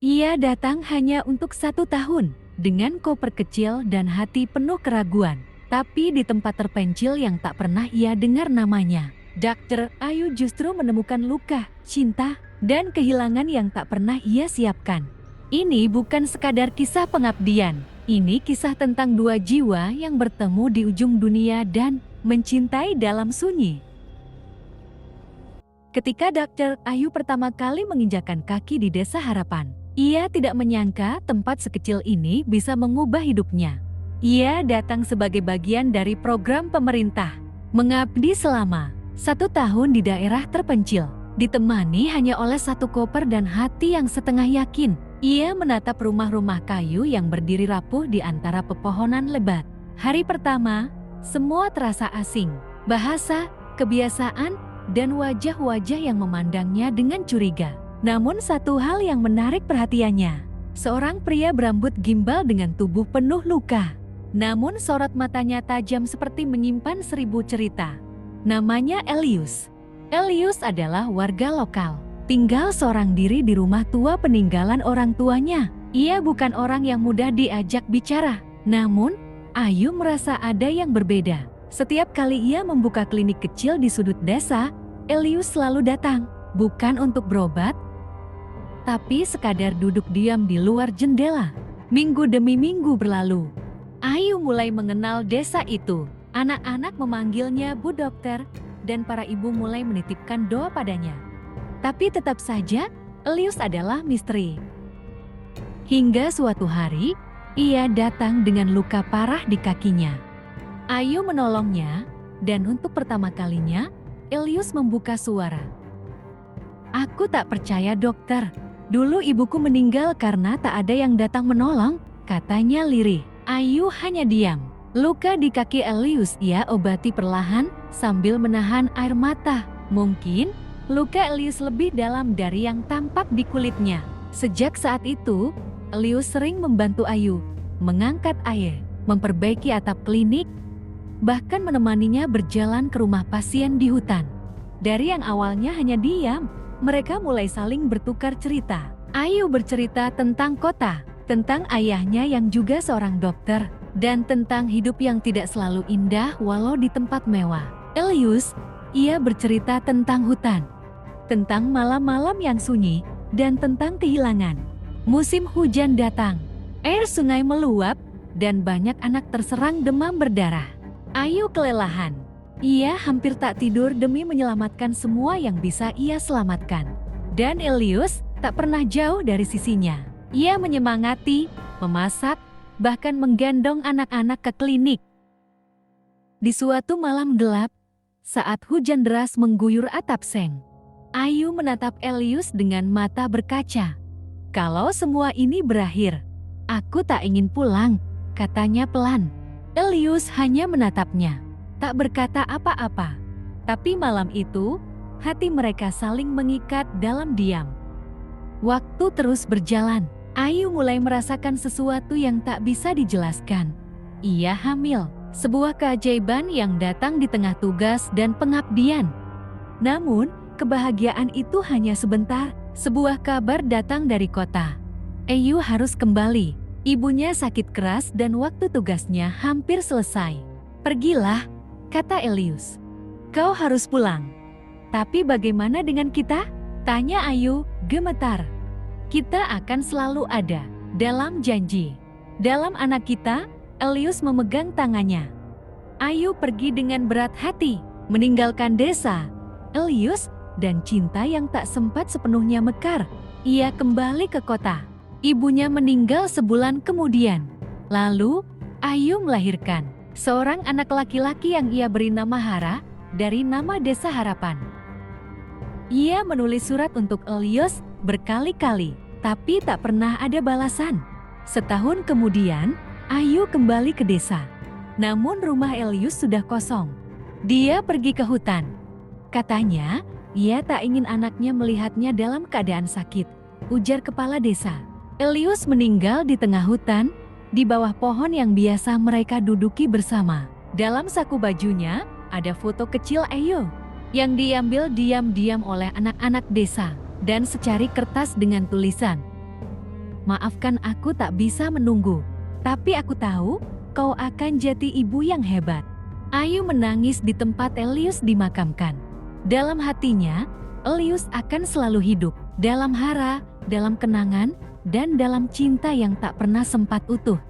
Ia datang hanya untuk 1 tahun, dengan koper kecil dan hati penuh keraguan. Tapi di tempat terpencil yang tak pernah ia dengar namanya, Dr. Ayu justru menemukan luka, cinta, dan kehilangan yang tak pernah ia siapkan. Ini bukan sekadar kisah pengabdian. Ini kisah tentang dua jiwa yang bertemu di ujung dunia dan mencintai dalam sunyi. Ketika Dr. Ayu pertama kali menginjakan kaki di Desa Harapan, ia tidak menyangka tempat sekecil ini bisa mengubah hidupnya. Ia datang sebagai bagian dari program pemerintah, mengabdi selama 1 tahun di daerah terpencil, ditemani hanya oleh 1 koper dan hati yang setengah yakin. Ia menatap rumah-rumah kayu yang berdiri rapuh di antara pepohonan lebat. Hari pertama, semua terasa asing. Bahasa, kebiasaan, dan wajah-wajah yang memandangnya dengan curiga. Namun satu hal yang menarik perhatiannya. Seorang pria berambut gimbal dengan tubuh penuh luka. Namun sorot matanya tajam seperti menyimpan 1000 cerita. Namanya Elius. Elius adalah warga lokal. Tinggal seorang diri di rumah tua peninggalan orang tuanya. Ia bukan orang yang mudah diajak bicara. Namun, Ayu merasa ada yang berbeda. Setiap kali ia membuka klinik kecil di sudut desa, Elius selalu datang. Bukan untuk berobat, tapi sekadar duduk diam di luar jendela. Minggu demi minggu berlalu. Ayu mulai mengenal desa itu. Anak-anak memanggilnya Bu Dokter, dan para ibu mulai menitipkan doa padanya. Tapi tetap saja, Elius adalah misteri. Hingga suatu hari, ia datang dengan luka parah di kakinya. Ayu menolongnya, dan untuk pertama kalinya, Elius membuka suara. "Aku tak percaya, dokter. Dulu ibuku meninggal karena tak ada yang datang menolong," katanya lirih. Ayu hanya diam. Luka di kaki Elius ia obati perlahan sambil menahan air mata. Mungkin luka Elius lebih dalam dari yang tampak di kulitnya. Sejak saat itu, Elius sering membantu Ayu mengangkat air, memperbaiki atap klinik, bahkan menemaninya berjalan ke rumah pasien di hutan. Dari yang awalnya hanya diam, mereka mulai saling bertukar cerita. Ayu bercerita tentang kota, tentang ayahnya yang juga seorang dokter, dan tentang hidup yang tidak selalu indah walau di tempat mewah. Elius, ia bercerita tentang hutan, tentang malam-malam yang sunyi, dan tentang kehilangan. Musim hujan datang, air sungai meluap, dan banyak anak terserang demam berdarah. Ayu kelelahan. Ia hampir tak tidur demi menyelamatkan semua yang bisa ia selamatkan. Dan Elius tak pernah jauh dari sisinya. Ia menyemangati, memasak, bahkan menggendong anak-anak ke klinik. Di suatu malam gelap, saat hujan deras mengguyur atap seng, Ayu menatap Elius dengan mata berkaca. "Kalau semua ini berakhir, aku tak ingin pulang," katanya pelan. Elius hanya menatapnya, tak berkata apa-apa. Tapi malam itu, hati mereka saling mengikat dalam diam. Waktu terus berjalan. Ayu mulai merasakan sesuatu yang tak bisa dijelaskan. Ia hamil, sebuah keajaiban yang datang di tengah tugas dan pengabdian. Namun, kebahagiaan itu hanya sebentar. Sebuah kabar datang dari kota. Ayu harus kembali. Ibunya sakit keras dan waktu tugasnya hampir selesai. "Pergilah," kata Elius. "Kau harus pulang." "Tapi bagaimana dengan kita?" tanya Ayu, gemetar. "Kita akan selalu ada, dalam janji. Dalam anak kita." Elius memegang tangannya. Ayu pergi dengan berat hati, meninggalkan desa, Elius, dan cinta yang tak sempat sepenuhnya mekar. Ia kembali ke kota. Ibunya meninggal sebulan kemudian. Lalu, Ayu melahirkan seorang anak laki-laki yang ia beri nama Hara, dari nama Desa Harapan. Ia menulis surat untuk Elius berkali-kali, tapi tak pernah ada balasan. Setahun kemudian, Ayu kembali ke desa. Namun rumah Elius sudah kosong. Dia pergi ke hutan. Katanya, ia tak ingin anaknya melihatnya dalam keadaan sakit, ujar kepala desa. Elius meninggal di tengah hutan, di bawah pohon yang biasa mereka duduki bersama. Dalam saku bajunya, ada foto kecil Ayu, yang diambil diam-diam oleh anak-anak desa, dan secari kertas dengan tulisan, Maafkan aku tak bisa menunggu. Tapi aku tahu, kau akan jadi ibu yang hebat. Ayu menangis di tempat Elius dimakamkan. Dalam hatinya, Elius akan selalu hidup. Dalam hara, dalam kenangan, dan dalam cinta yang tak pernah sempat utuh.